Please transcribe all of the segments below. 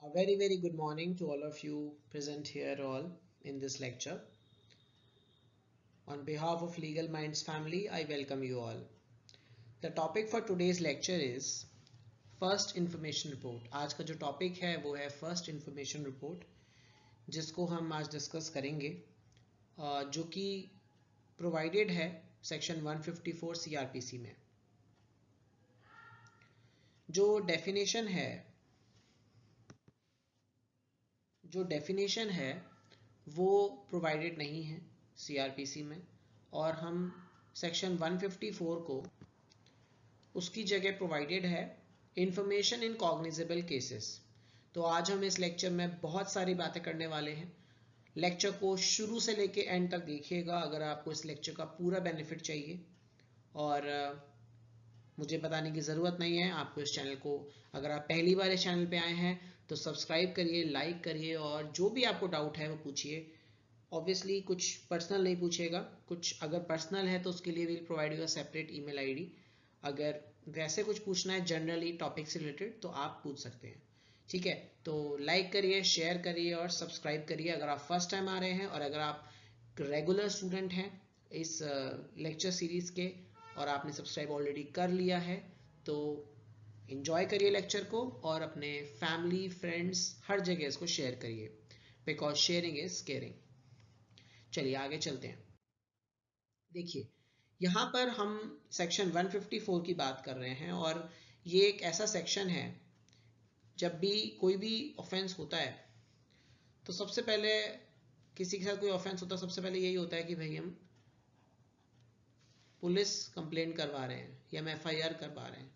A very good morning to all of you present here all in this lecture. On behalf of Legal Minds family, I welcome you all. The topic for today's lecture is first information report. आज का जो topic है वो है first information report, जिसको हम आज discuss करेंगे, जो कि प्रोवाइडेड है सेक्शन 154 सीआरपीसी में। जो डेफिनेशन है वो प्रोवाइडेड नहीं है सीआरपीसी में, और हम सेक्शन 154 को उसकी जगह प्रोवाइडेड है इंफॉर्मेशन इन कॉग्निजेबल केसेस। तो आज हम इस लेक्चर में बहुत सारी बातें करने वाले हैं। लेक्चर को शुरू से लेके एंड तक देखिएगा अगर आपको इस लेक्चर का पूरा बेनिफिट चाहिए। और मुझे बताने की ज़रूरत नहीं है आपको इस चैनल को, अगर आप पहली बार इस चैनल पे आए हैं तो सब्सक्राइब करिए, लाइक करिए, और जो भी आपको डाउट है वो पूछिए। ऑब्वियसली कुछ पर्सनल नहीं पूछिएगा, कुछ अगर पर्सनल है तो उसके लिए will provide you a separate email ID. अगर वैसे कुछ पूछना है जनरली टॉपिक से रिलेटेड तो आप पूछ सकते हैं, ठीक है। तो लाइक करिए, शेयर करिए और सब्सक्राइब करिए अगर आप फर्स्ट टाइम आ रहे हैं, और अगर आप रेगुलर स्टूडेंट हैं इस लेक्चर सीरीज के और आपने सब्सक्राइब ऑलरेडी कर लिया है तो एंजॉय करिए लेक्चर को, और अपने फैमिली फ्रेंड्स हर जगह इसको शेयर करिए, बिकॉज शेयरिंग इज केयरिंग। चलिए आगे चलते हैं। देखिए यहाँ पर हम सेक्शन 154 की बात कर रहे हैं, और ये एक ऐसा सेक्शन है जब भी कोई भी ऑफेंस होता है तो सबसे पहले किसी के साथ कोई ऑफेंस होता है सबसे पहले यही होता है कि भाई हम पुलिस कंप्लेंट करवा रहे हैं या हम एफआईआर करवा रहे हैं।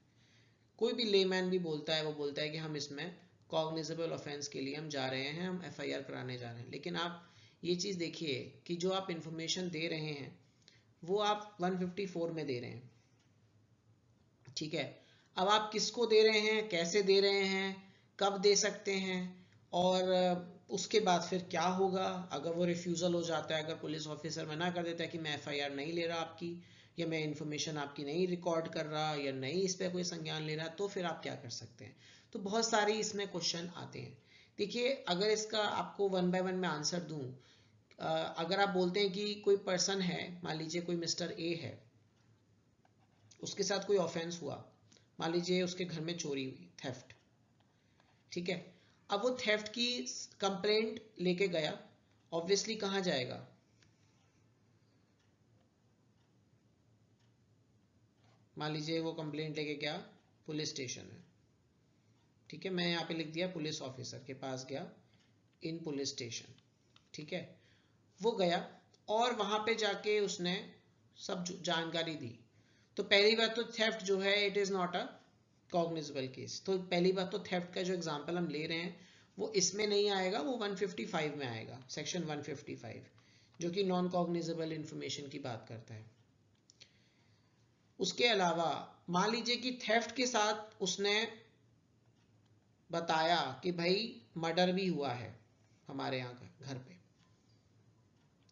कोई भी लेमैन भी बोलता है, वो बोलता है कि हम इसमें कॉग्निजेबल ऑफेंस के लिए हम जा रहे हैं, हम एफआईआर कराने जा रहे हैं। लेकिन आप ये चीज़ देखिए कि जो आप इंफॉर्मेशन दे रहे हैं वो आप 154 में दे रहे हैं, ठीक है। अब आप किसको दे रहे हैं, कैसे दे रहे हैं, कब दे सकते हैं, और उसके बाद फिर क्या होगा अगर वो रिफ्यूज़ल हो जाता है, अगर पुलिस ऑफिसर मना कर देता है कि मैं एफआईआर नहीं ले रहा आपकी, या मैं इन्फॉर्मेशन आपकी नहीं रिकॉर्ड कर रहा, या नहीं इस पर कोई संज्ञान ले रहा, तो फिर आप क्या कर सकते हैं। तो बहुत सारी इसमें क्वेश्चन आते हैं। देखिए अगर इसका आपको वन बाय वन में आंसर दूं, अगर आप बोलते हैं कि कोई पर्सन है, मान लीजिए कोई मिस्टर ए है, उसके साथ कोई ऑफेंस हुआ, मान लीजिए उसके घर में चोरी हुई, थेफ्ट, ठीक है। अब वो थेफ्ट की कंप्लेंट लेके गया, ऑब्वियसली कहाँ जाएगा, मान लीजिए वो कंप्लेंट लेके गया पुलिस स्टेशन में, ठीक है। मैं यहाँ पे लिख दिया पुलिस ऑफिसर के पास गया, इन पुलिस स्टेशन, ठीक है। वो गया और वहां पे जाके उसने सब जानकारी दी। तो पहली बात तो थेफ्ट जो है it is not a cognizable case. तो पहली बात तो थेफ्ट का जो एग्जांपल हम ले रहे हैं वो इसमें नहीं आएगा, वो 155 में आएगा, सेक्शन 155, जो कि नॉन कॉग्निजेबल इंफॉर्मेशन की बात करता है। उसके अलावा मान लीजिए कि थेफ्ट के साथ उसने बताया कि भाई मर्डर भी हुआ है हमारे यहाँ घर पे,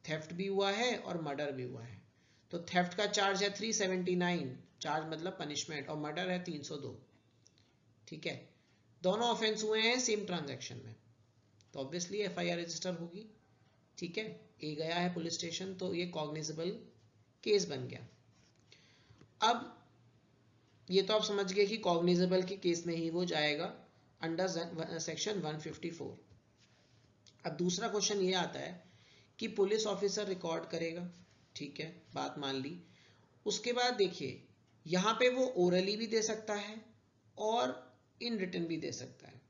थेफ्ट भी हुआ है और मर्डर भी हुआ है। तो थेफ्ट का चार्ज है 379, चार्ज मतलब पनिशमेंट, और मर्डर है 302, ठीक है। दोनों ऑफेंस हुए हैं सेम ट्रांजैक्शन में, तो ऑब्वियसली एफआईआर रजिस्टर होगी, ठीक है। ए गया है पुलिस स्टेशन तो ये कॉग्निजेबल केस बन गया। अब ये तो आप समझ गए कि कॉग्निजेबल के केस में ही वो जाएगा अंडर सेक्शन 154। अब दूसरा क्वेश्चन ये आता है कि पुलिस ऑफिसर रिकॉर्ड करेगा, ठीक है, बात मान ली। उसके बाद देखिए यहाँ पे वो ओरली भी दे सकता है और इन रिटन भी दे सकता है।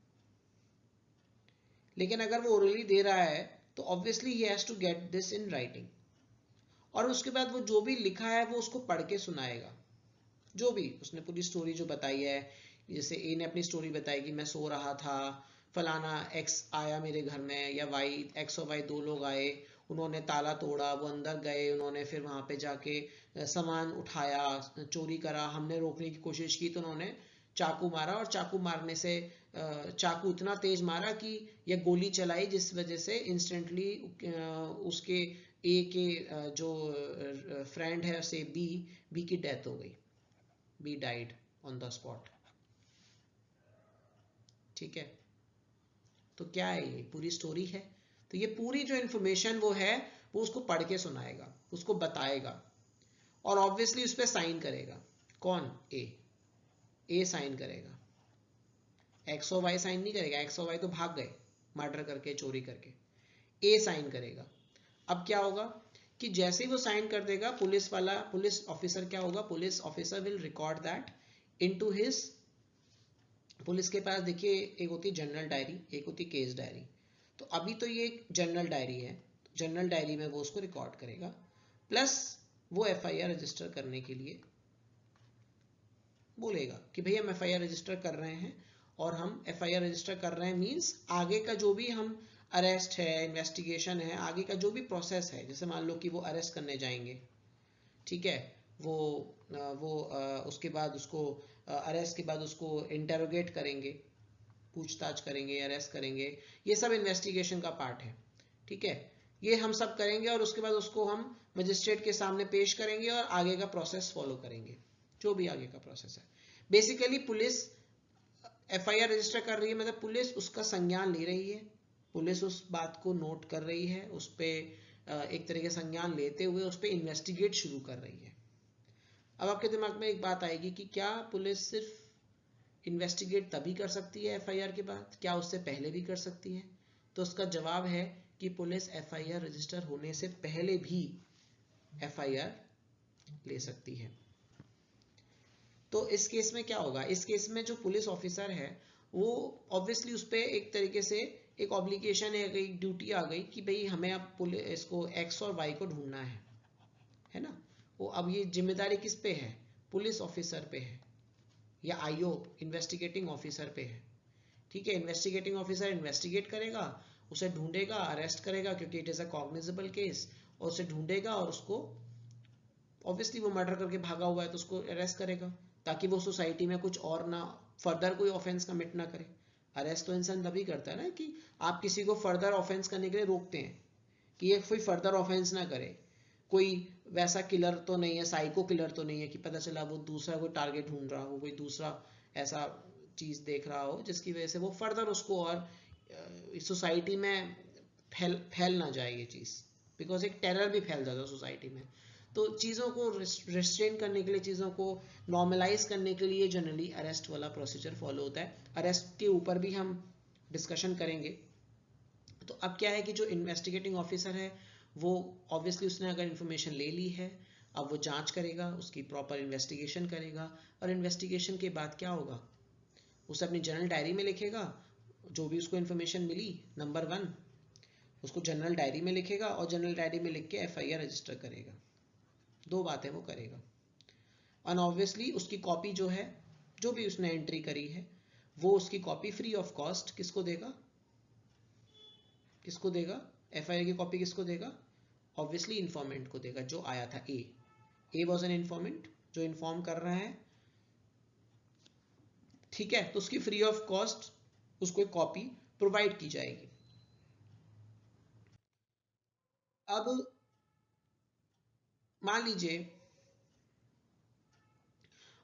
लेकिन अगर वो ओरली दे रहा है तो ऑब्वियसली ही has to get this in writing, और उसके बाद वो जो भी लिखा है वो उसको पढ़ के सुनाएगा। जो भी उसने पूरी स्टोरी जो बताई है, जैसे ए ने अपनी स्टोरी बताई कि मैं सो रहा था, फलाना एक्स आया मेरे घर में, या वाई एक्स और वाई दो लोग आए, उन्होंने ताला तोड़ा, वो अंदर गए, उन्होंने फिर वहां पे जाके सामान उठाया, चोरी करा, हमने रोकने की कोशिश की तो उन्होंने चाकू मारा, और चाकू मारने से चाकू इतना तेज मारा कि यह गोली चलाई, जिस वजह से इंस्टेंटली उसके ए के जो फ्रेंड है से बी की डेथ हो गई, be died on the spot, ठीक है। तो क्या है, ये पूरी स्टोरी है। तो ये पूरी जो इन्फॉर्मेशन वो है वो उसको पढ़ के सुनाएगा, उसको बताएगा, और ऑब्वियसली उस पर साइन करेगा। कौन? ए साइन करेगा, एक्स और वाई साइन नहीं करेगा। एक्स और वाई तो भाग गए मर्डर करके, चोरी करके। ए साइन करेगा। अब क्या होगा कि जैसे ही वो साइन कर देगा, पुलिस ऑफिसर क्या होगा, police officer will record that into his, police के पास देखिए एक होती है जनरल डायरी, एक होती है केस डायरी। तो अभी तो ये एक जनरल डायरी है, जनरल डायरी में वो उसको रिकॉर्ड करेगा, प्लस वो एफआईआर रजिस्टर करने के लिए बोलेगा कि भैया हम एफआईआर रजिस्टर कर रहे हैं। और हम एफआईआर रजिस्टर कर रहे हैं मींस आगे का जो भी हम अरेस्ट है, इन्वेस्टिगेशन है, आगे का जो भी प्रोसेस है, जैसे मान लो कि वो अरेस्ट करने जाएंगे, ठीक है, वो उसके बाद उसको अरेस्ट के बाद उसको इंटेरोगेट करेंगे, पूछताछ करेंगे, अरेस्ट करेंगे, ये सब इन्वेस्टिगेशन का पार्ट है, ठीक है। ये हम सब करेंगे और उसके बाद उसको हम मजिस्ट्रेट के सामने पेश करेंगे और आगे का प्रोसेस फॉलो करेंगे, जो भी आगे का प्रोसेस है। बेसिकली पुलिस एफआईआर रजिस्टर कर रही है, मतलब पुलिस उसका संज्ञान ले रही है, पुलिस उस बात को नोट कर रही है, उस पर एक तरह के संज्ञान लेते हुए उस पर इन्वेस्टिगेट शुरू कर रही है। अब आपके दिमाग में एक बात आएगी कि क्या पुलिस सिर्फ इन्वेस्टिगेट तभी कर सकती है एफआईआर के बाद, क्या उससे पहले भी कर सकती है? तो उसका जवाब है कि पुलिस एफआईआर रजिस्टर होने से पहले भी एफआईआर ले सकती है। तो इस केस में क्या होगा, इस केस में जो पुलिस ऑफिसर है वो ऑब्वियसली उस पर एक तरीके से एक ऑब्लिगेशन है, एक ड्यूटी आ गई कि भाई हमें अब इसको एक्स और वाई को ढूंढना है ना। वो अब ये जिम्मेदारी किस पे है, पुलिस ऑफिसर पे है, या आईओ इन्वेस्टिगेटिंग ऑफिसर पे है, ठीक है। इन्वेस्टिगेटिंग ऑफिसर इन्वेस्टिगेट करेगा, उसे ढूंढेगा, अरेस्ट करेगा क्योंकि it is a cognizable case, और उसे ढूंढेगा और उसको, ऑब्वियसली वो मर्डर करके भागा हुआ है तो उसको अरेस्ट करेगा, ताकि वो सोसाइटी में कुछ और ना, फर्दर कोई ऑफेंस कमिट ना करे। अरेस्ट तो इंसान तभी करता है ना कि आप किसी को फर्दर ऑफेंस करने के लिए रोकते हैं कि ये कोई फर्दर ऑफेंस ना करे। कोई वैसा किलर तो नहीं है, साइको किलर तो नहीं है कि पता चला वो दूसरा कोई टारगेट ढूंढ रहा हो, कोई दूसरा ऐसा चीज देख रहा हो जिसकी वजह से वो फर्दर उसको और सोसाइटी में फैल ना जाए ये चीज, बिकॉज एक टेरर भी फैल जाता है सोसाइटी में। तो चीज़ों को रिस्ट्रेन करने के लिए, चीज़ों को नॉर्मलाइज करने के लिए जनरली अरेस्ट वाला प्रोसीजर फॉलो होता है। अरेस्ट के ऊपर भी हम डिस्कशन करेंगे। तो अब क्या है कि जो इन्वेस्टिगेटिंग ऑफिसर है वो ऑब्वियसली उसने अगर इन्फॉर्मेशन ले ली है, अब वो जांच करेगा, उसकी प्रॉपर इन्वेस्टिगेशन करेगा, और इन्वेस्टिगेशन के बाद क्या होगा, उसे अपनी जनरल डायरी में लिखेगा जो भी उसको इन्फॉर्मेशन मिली, नंबर 1 उसको जनरल डायरी में लिखेगा, और जनरल डायरी में लिख के एफआईआर रजिस्टर करेगा। दो बातें वो करेगा। और ऑब्वियसली उसकी कॉपी जो है, जो भी उसने एंट्री करी है, वो उसकी कॉपी फ्री ऑफ कॉस्ट किसको देगा, किसको देगा, एफआईआर की कॉपी किसको देगा, ऑब्वियसली इन्फॉर्मेंट को देगा जो आया था। ए वॉज एन इन्फॉर्मेंट, जो इन्फॉर्म कर रहा है, ठीक है। तो उसकी फ्री ऑफ कॉस्ट उसको एक कॉपी प्रोवाइड की जाएगी। अब मान लीजिए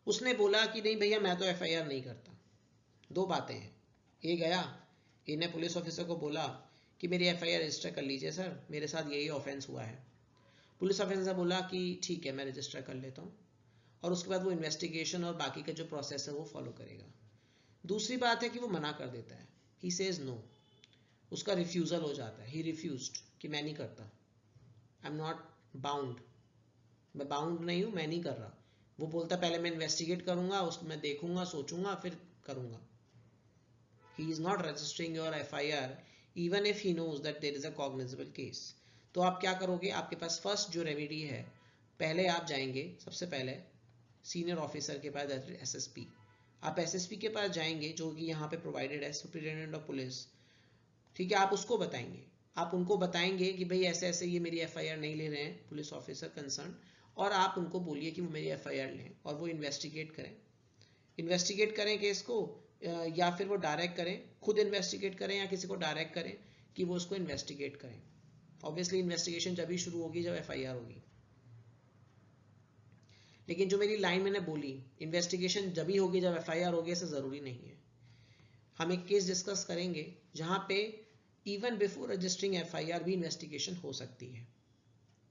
उसने बोला कि नहीं भैया मैं तो एफआईआर नहीं करता। दो बातें हैं, ये गया, इन्हें पुलिस ऑफिसर को बोला कि मेरी एफआईआर रजिस्टर कर लीजिए सर, मेरे साथ यही ऑफेंस हुआ है। पुलिस ऑफिसर बोला कि ठीक है मैं रजिस्टर कर लेता हूँ, और उसके बाद वो इन्वेस्टिगेशन और बाकी का जो प्रोसेस है वो फॉलो करेगा। दूसरी बात है कि वो मना कर देता है, ही सेज नो, उसका रिफ्यूजल हो जाता है, ही रिफ्यूज्ड कि मैं नहीं करता, आई एम नॉट बाउंड, मैं बाउंड नहीं हूँ, मैं नहीं कर रहा। वो बोलता पहले मैं इन्वेस्टिगेट करूंगा, उसमें देखूंगा, सोचूंगा, फिर करूंगा। He is not registering your FIR even if he knows that there is a cognizable case. तो आप क्या करोगे, आपके पास फर्स्ट जो रेमेडी है, पहले आप जाएंगे सबसे पहले सीनियर ऑफिसर के पास, एसएसपी। आप एसएसपी के पास जाएंगे जो कि यहाँ पे प्रोवाइडेड है, सुपरिटेंडेंट ऑफ पुलिस, ठीक है। आप उसको बताएंगे, आप उनको बताएंगे कि भाई ऐसे ऐसे ये मेरी एफआईआर नहीं ले रहे हैं पुलिस ऑफिसर कंसर्न, और आप उनको बोलिए कि वो मेरी एफआईआर लें और वो इन्वेस्टिगेट करें केस को, या फिर वो डायरेक्ट करें, खुद इन्वेस्टिगेट करें या किसी को डायरेक्ट करें कि वो उसको इन्वेस्टिगेट करें। ऑब्वियसली इन्वेस्टिगेशन जब ही शुरू होगी जब एफआईआर होगी। लेकिन जो मेरी लाइन मैंने बोली, इन्वेस्टिगेशन जब ही होगी जब एफआईआर होगी, ऐसा जरूरी नहीं है। हम एक केस डिस्कस करेंगे जहां पे इवन बिफोर रजिस्टरिंग एफआईआर भी इन्वेस्टिगेशन हो सकती है।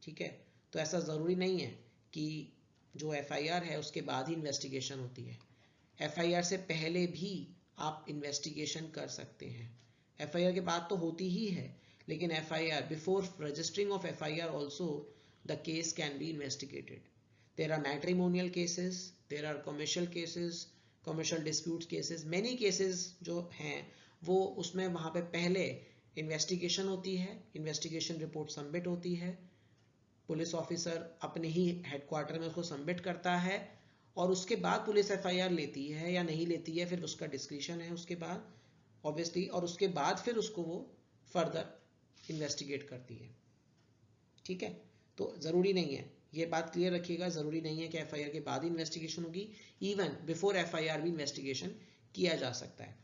ठीक है, तो ऐसा ज़रूरी नहीं है कि जो एफआईआर है उसके बाद ही इन्वेस्टिगेशन होती है। एफआईआर से पहले भी आप इन्वेस्टिगेशन कर सकते हैं। एफआईआर के बाद तो होती ही है, लेकिन FIR before registering of FIR also the case can be investigated. There are matrimonial cases, there are commercial cases, commercial dispute cases, many cases जो हैं वो उसमें वहाँ पे पहले इन्वेस्टिगेशन होती है, इन्वेस्टिगेशन रिपोर्ट सबमिट होती है, पुलिस ऑफिसर अपने ही हेडक्वार्टर में उसको सबमिट करता है और उसके बाद पुलिस एफआईआर लेती है या नहीं लेती है, फिर उसका डिस्क्रिशन है उसके बाद ऑब्वियसली, और उसके बाद फिर उसको वो फर्दर इन्वेस्टिगेट करती है। ठीक है, तो ज़रूरी नहीं है, ये बात क्लियर रखिएगा, ज़रूरी नहीं है कि एफआईआर के बाद ही इन्वेस्टिगेशन होगी, इवन बिफोर एफआईआर भी इन्वेस्टिगेशन किया जा सकता है।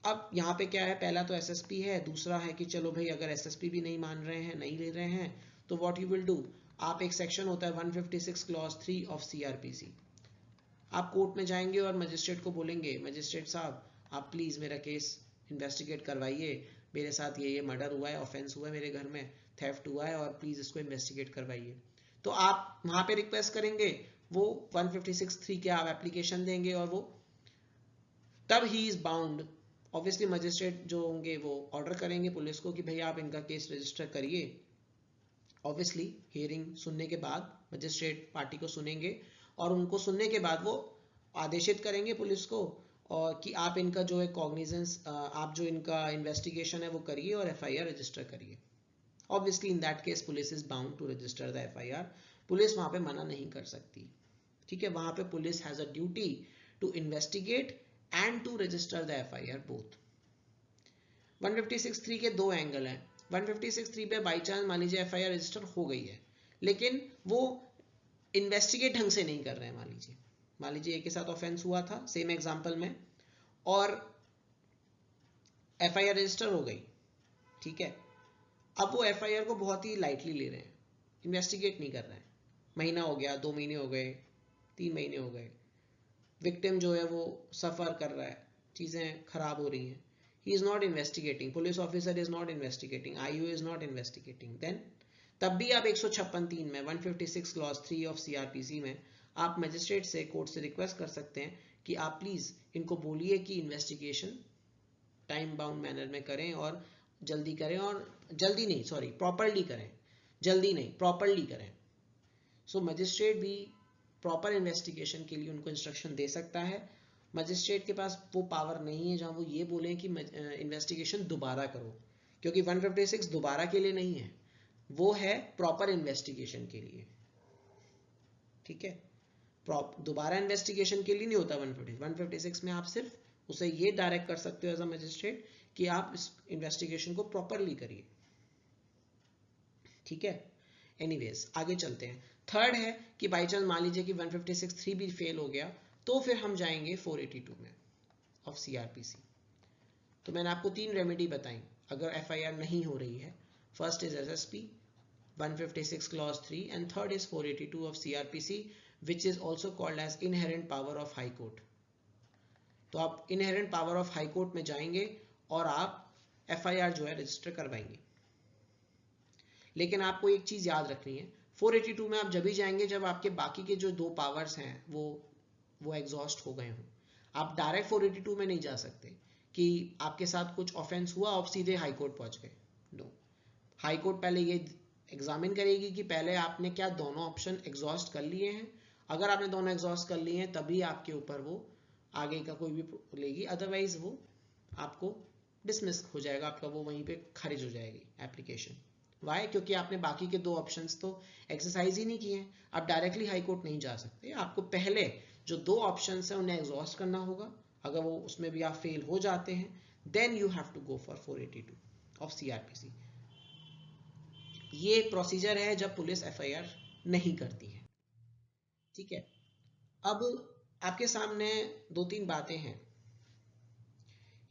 अब यहाँ पे क्या है, पहला तो एसएसपी है, दूसरा है कि चलो भाई अगर एसएसपी भी नहीं मान रहे हैं, नहीं ले रहे हैं, तो व्हाट यू विल डू, आप एक सेक्शन होता है 156 क्लॉज 3 ऑफ सीआरपीसी, आप कोर्ट में जाएंगे और मजिस्ट्रेट को बोलेंगे, मजिस्ट्रेट साहब आप प्लीज़ मेरा केस इन्वेस्टिगेट करवाइए, मेरे साथ ये मर्डर हुआ है, ऑफेंस हुआ है मेरे घर में, थेफ्ट हुआ है और प्लीज़ इसको इन्वेस्टिगेट करवाइए। तो आप वहाँ पे रिक्वेस्ट करेंगे, वो 156(3) के आप एप्लीकेशन देंगे और वो तब he is bound, obviously magistrate जो होंगे वो ऑर्डर करेंगे पुलिस को कि भाई आप इनका केस रजिस्टर करिए। ऑब्वियसली हियरिंग सुनने के बाद मजिस्ट्रेट पार्टी को सुनेंगे और उनको सुनने के बाद वो आदेशित करेंगे पुलिस को और कि आप इनका जो है कॉग्निजेंस, आप जो इनका इन्वेस्टिगेशन है वो करिए और एफआईआर रजिस्टर करिए। Obviously in that case police is bound to register the FIR, police वहाँ पे मना नहीं कर सकती। ठीक है, वहाँ पे police has a duty to investigate and to register the FIR both. 156(3) के दो एंगल हैं। 156(3) पे बाई चांस मान लीजिए एफआईआर रजिस्टर हो गई है, लेकिन वो इन्वेस्टिगेट ढंग से नहीं कर रहे हैं। मान लीजिए एक के साथ ऑफेंस हुआ था सेम एग्जांपल में और एफआईआर रजिस्टर हो गई, ठीक है, अब वो एफआईआर को बहुत ही लाइटली ले रहे हैं, इन्वेस्टिगेट नहीं कर रहे हैं। महीना हो गया, 2 महीने हो गए, 3 महीने हो गए, विक्टिम जो है वो सफ़र कर रहा है, चीज़ें खराब हो रही हैं, he is not investigating, police officer is not investigating, IU is not investigating, then तब भी आप 156(3) में 156 क्लॉज 3 ऑफ सीआरपीसी में आप मजिस्ट्रेट से, कोर्ट से रिक्वेस्ट कर सकते हैं कि आप प्लीज़ इनको बोलिए कि इन्वेस्टिगेशन टाइम बाउंड मैनर में करें और जल्दी करें, और जल्दी नहीं, सॉरी, प्रॉपरली करें, जल्दी नहीं प्रॉपरली करें। सो मजिस्ट्रेट भी प्रॉपर इन्वेस्टिगेशन के लिए उनको इंस्ट्रक्शन दे सकता है। मजिस्ट्रेट के पास वो पावर नहीं है जहां वो ये बोलें कि इन्वेस्टिगेशन दोबारा करो, क्योंकि 156 दोबारा के लिए नहीं है, वो है प्रॉपर इन्वेस्टिगेशन के लिए। ठीक है, दोबारा इन्वेस्टिगेशन के लिए नहीं होता 156 में, आप सिर्फ उसे ये डायरेक्ट कर सकते हो एज अ मजिस्ट्रेट कि आप इस इन्वेस्टिगेशन को प्रॉपरली करिए। ठीक है, एनीवेज आगे चलते हैं। थर्ड है कि बाई चांस मान लीजिए कि 156(3) भी फेल हो गया, तो फिर हम जाएंगे 482 में ऑफ सीआरपीसी। तो मैंने आपको 3 रेमेडी बताई अगर एफआईआर नहीं हो रही है। First is SSP, 156 clause 3, and third is 482 of CrPC, which is also called as inherent power of high court. तो आप inherent power of high court में जाएंगे और आप एफआईआर जो है रजिस्टर करवाएंगे। लेकिन आपको एक चीज याद रखनी है, 482 में आप जब भी जाएंगे जब आपके बाकी के जो 2 पावर्स हैं वो एग्जॉस्ट हो गए हों। आप डायरेक्ट 482 में नहीं जा सकते कि आपके साथ कुछ ऑफेंस हुआ आप सीधे हाई कोर्ट पहुंच गए। नो, हाई कोर्ट पहले ये एग्जामिन करेगी कि पहले आपने क्या दोनों ऑप्शन एग्जॉस्ट कर लिए हैं। अगर आपने दोनों एग्जॉस्ट कर लिए हैं तभी आपके ऊपर वो आगे का कोई भी लेगी, अदरवाइज वो आपको डिसमिस हो जाएगा, आपका वो वहीं पे खारिज हो जाएगी एप्लीकेशन। वाई? क्योंकि आपने बाकी के 2 ऑप्शंस तो एक्सरसाइज ही नहीं किए हैं। आप डायरेक्टली हाई कोर्ट नहीं जा सकते, आपको पहले जो 2 ऑप्शंस हैं उन्हें एग्जॉस्ट करना होगा। अगर वो उसमें भी आप फेल हो जाते हैं then you have to go for 482 of CrPC. ये प्रोसीजर है जब पुलिस एफआईआर नहीं करती है। ठीक है, अब आपके सामने 2-3 बातें हैं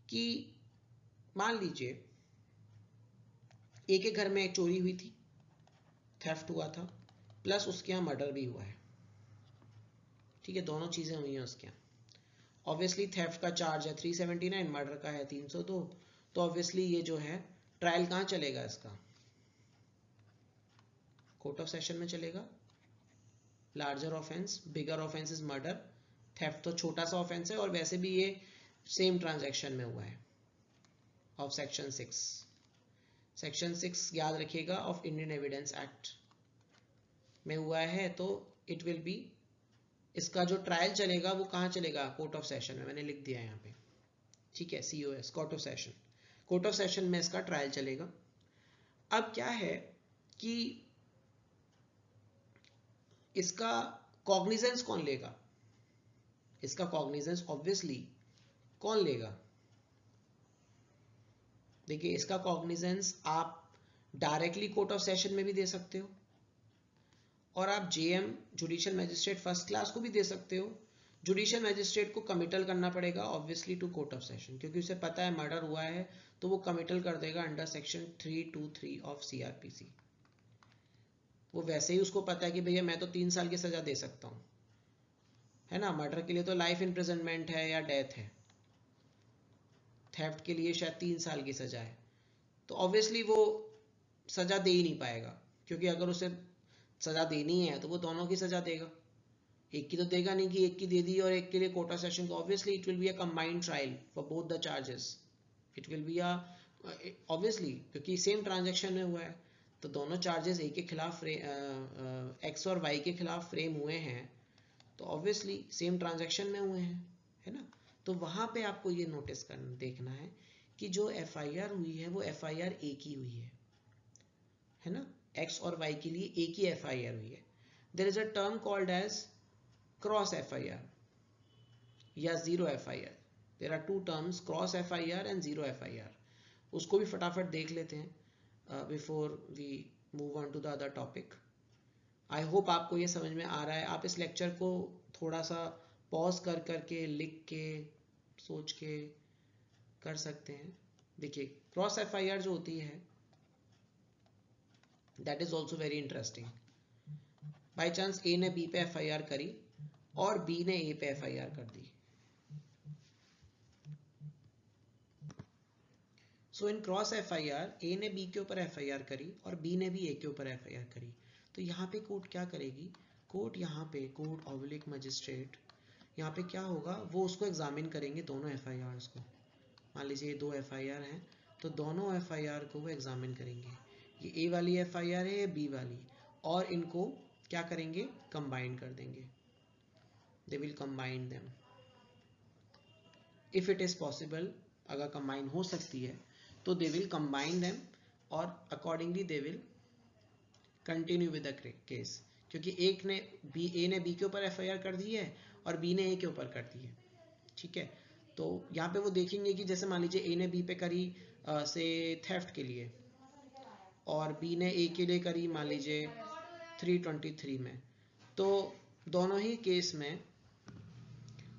कि मान लीजिए एक के घर में एक चोरी हुई थी, थेफ्ट हुआ था, प्लस उसके यहाँ मर्डर भी हुआ है। ठीक है, दोनों चीज़ें हुई हैं उसके यहाँ। ऑब्वियसली थेफ्ट का चार्ज है 379, मर्डर का है 302, तो ऑब्वियसली ये जो है ट्रायल कहाँ चलेगा इसका, कोर्ट ऑफ सेशन में चलेगा। Larger offence, bigger offence is murder, theft तो छोटा सा ऑफेंस है और वैसे भी ये सेम ट्रांजैक्शन में हुआ है ऑफ सेक्शन 6। सेक्शन 6 याद रखिएगा ऑफ इंडियन एविडेंस एक्ट में हुआ है, तो इट विल बी, इसका जो ट्रायल चलेगा वो कहाँ चलेगा, कोर्ट ऑफ सेशन में, मैंने लिख दिया है यहाँ पे, ठीक है, COS, court of session, court of session में इसका ट्रायल चलेगा। अब क्या है कि इसका कॉग्निजेंस कौन लेगा, इसका कॉग्निजेंस ऑब्वियसली कौन लेगा, देखिए इसका कॉग्निजेंस आप डायरेक्टली कोर्ट ऑफ सेशन में भी दे सकते हो और आप JM judicial magistrate first class को भी दे सकते हो। जुडिशियल मैजिस्ट्रेट को कमिटल करना पड़ेगा obviously to court of session, क्योंकि उसे पता है मर्डर हुआ है, तो वो कमिटल कर देगा अंडर सेक्शन 323 ऑफ CRPC। वो वैसे ही उसको पता है कि भैया मैं तो 3 साल की सजा दे सकता हूँ, है ना, मर्डर के लिए तो लाइफ इम्प्रिजनमेंट है या डेथ है, थेफ्ट के लिए शायद 3 साल की सजा है, तो ऑब्वियसली वो सजा दे ही नहीं पाएगा, क्योंकि अगर उसे सजा देनी है तो वो दोनों की सजा देगा, एक की तो देगा नहीं कि एक की दे दी और एक के लिए कोर्ट ऑफ सेशन को। Obviously it will be a combined trial for both the charges, it will be a obviously, क्योंकि सेम ट्रांजैक्शन में हुआ है, तो दोनों चार्जेस एक के खिलाफ एक्स और वाई के खिलाफ फ्रेम हुए हैं, तो ऑब्वियसली सेम ट्रांजैक्शन में हुए हैं, है ना। तो वहां पे आपको ये नोटिस करना, देखना है कि जो FIR हुई है वो FIR एक ही हुई है ना, एक्स और वाई के लिए एक ही FIR हुई है। There is a term called as cross FIR या zero FIR। There are two terms, cross FIR and zero FIR। उसको भी फटाफट देख लेते हैं before we move on to the other topic. I hope आपको ये समझ में आ रहा है। आप इस लेक्चर को थोड़ा सा पॉज कर करके, लिख के, सोच के कर सकते हैं। देखिए क्रॉस FIR जो होती है, that is also very interesting. By chance A ने B पे FIR करी और B ने A पे FIR कर दी, सो इन क्रॉस FIR A ने B के ऊपर FIR करी और B ने भी A के ऊपर FIR करी, तो यहाँ पे कोर्ट क्या करेगी, कोर्ट यहाँ पे, कोर्ट ऑब्लिक मजिस्ट्रेट यहाँ पे क्या होगा, वो उसको एग्जामिन करेंगे दोनों FIRs को। मान लीजिए ये दो FIR हैं, तो दोनों FIR को वो एग्जामिन करेंगे, ये A वाली FIR है, ये B वाली, और इनको क्या करेंगे, कंबाइन कर देंगे। They will combine them if it is possible. अगर कंबाइन हो सकती है तो दे विल कंबाइन देम और accordingly they will continue with the case, क्योंकि एक ने A ने B के ऊपर FIR कर दी है और B ने A के ऊपर कर दी है, ठीक है। तो यहाँ पे वो देखेंगे कि जैसे मान लीजिए A ने B पे करी से थेफ्ट के लिए और B ने A के लिए करी मान लीजिए 323 में, तो दोनों ही केस में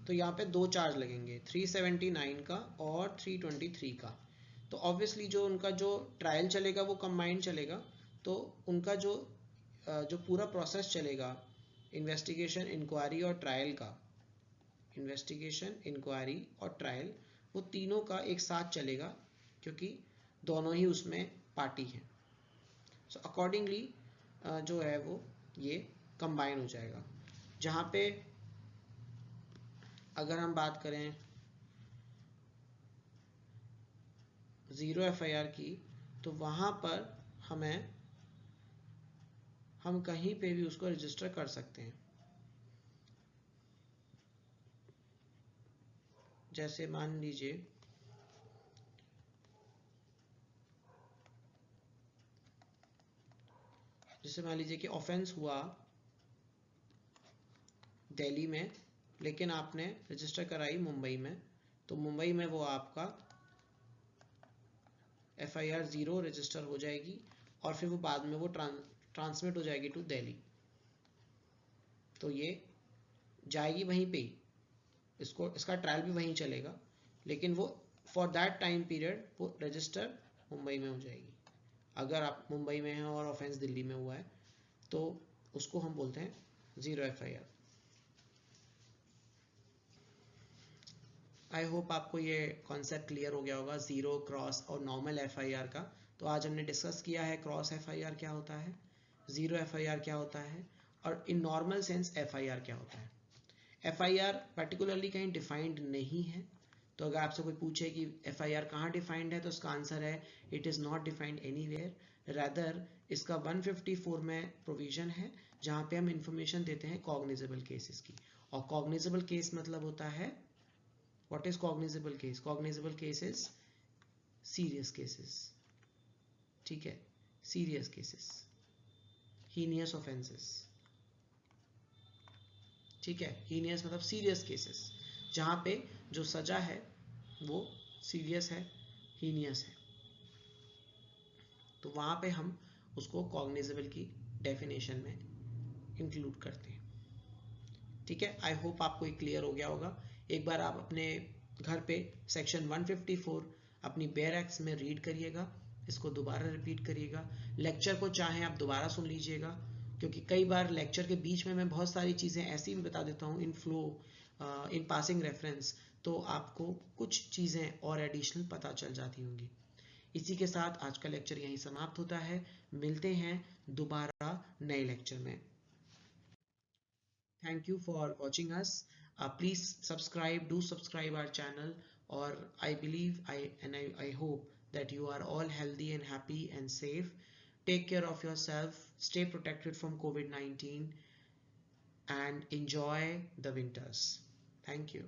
तो यहाँ पे दो चार्ज लगेंगे, 379 का और 323 का। तो ऑब्वियसली जो उनका जो ट्रायल चलेगा वो कंबाइंड चलेगा, तो उनका जो पूरा प्रोसेस चलेगा, इन्वेस्टिगेशन, इंक्वायरी और ट्रायल का, इन्वेस्टिगेशन, इंक्वायरी और ट्रायल, वो तीनों का एक साथ चलेगा, क्योंकि दोनों ही उसमें पार्टी हैं। सो अकॉर्डिंगली जो है वो ये कंबाइन हो जाएगा। जहाँ पे अगर हम बात करें जीरो FIR की, तो वहाँ पर हम कहीं पे भी उसको रजिस्टर कर सकते हैं। जैसे मान लीजिए कि ऑफेंस हुआ दिल्ली में, लेकिन आपने रजिस्टर कराई मुंबई में, तो मुंबई में वो आपका FIR 0 रजिस्टर हो जाएगी और फिर वो बाद में वो ट्रांसमिट हो जाएगी टू दिल्ली, तो ये जाएगी वहीं पे ही, इसका ट्रायल भी वहीं चलेगा, लेकिन वो फॉर दैट टाइम पीरियड वो रजिस्टर मुंबई में हो जाएगी। अगर आप मुंबई में हैं और ऑफेंस दिल्ली में हुआ है तो उसको हम बोलते हैं जीरो FIR। आई होप आपको ये कॉन्सेप्ट क्लियर हो गया होगा जीरो, क्रॉस और नॉर्मल एफआईआर का। तो आज हमने डिस्कस किया है क्रॉस एफआईआर क्या होता है, जीरो एफआईआर क्या होता है, और इन नॉर्मल सेंस एफआईआर क्या होता है। एफआईआर पर्टिकुलरली कहीं डिफाइंड नहीं है, तो अगर आपसे कोई पूछे कि एफआईआर कहाँ डिफाइंड है तो उसका आंसर है it is not defined anywhere, rather इसका 154 में प्रोविजन है जहाँ पे हम इंफॉर्मेशन देते हैं कॉग्निजेबल केसेस की। और कॉग्निजेबल केस मतलब होता है, what is cognizable case? Cognizable cases serious cases, ठीक है, सीरियस केसेस, हीनियस ऑफेंसेस, ठीक है, हीनियस मतलब सीरियस केसेस जहाँ पे जो सजा है वो सीरियस है, हीनियस है, तो वहाँ पे हम उसको कॉग्निजेबल की डेफिनेशन में इंक्लूड करते हैं। ठीक है, आई होप आपको ये क्लियर हो गया होगा। एक बार आप अपने घर पे सेक्शन 154 अपनी बेयर एक्ट्स में रीड करिएगा, इसको दोबारा रिपीट करिएगा, लेक्चर को चाहे आप दोबारा सुन लीजिएगा, क्योंकि कई बार लेक्चर के बीच में मैं बहुत सारी चीज़ें ऐसी भी बता देता हूँ इन फ्लो, इन पासिंग रेफरेंस, तो आपको कुछ चीज़ें और एडिशनल पता चल जाती होंगी। इसी के साथ आज का लेक्चर यहीं समाप्त होता है, मिलते हैं दोबारा नए लेक्चर में। Thank you for watching us. Please subscribe, do subscribe our channel, or I believe I hope that you are all healthy and happy and safe. Take care of yourself, stay protected from COVID-19, and enjoy the winters. Thank you.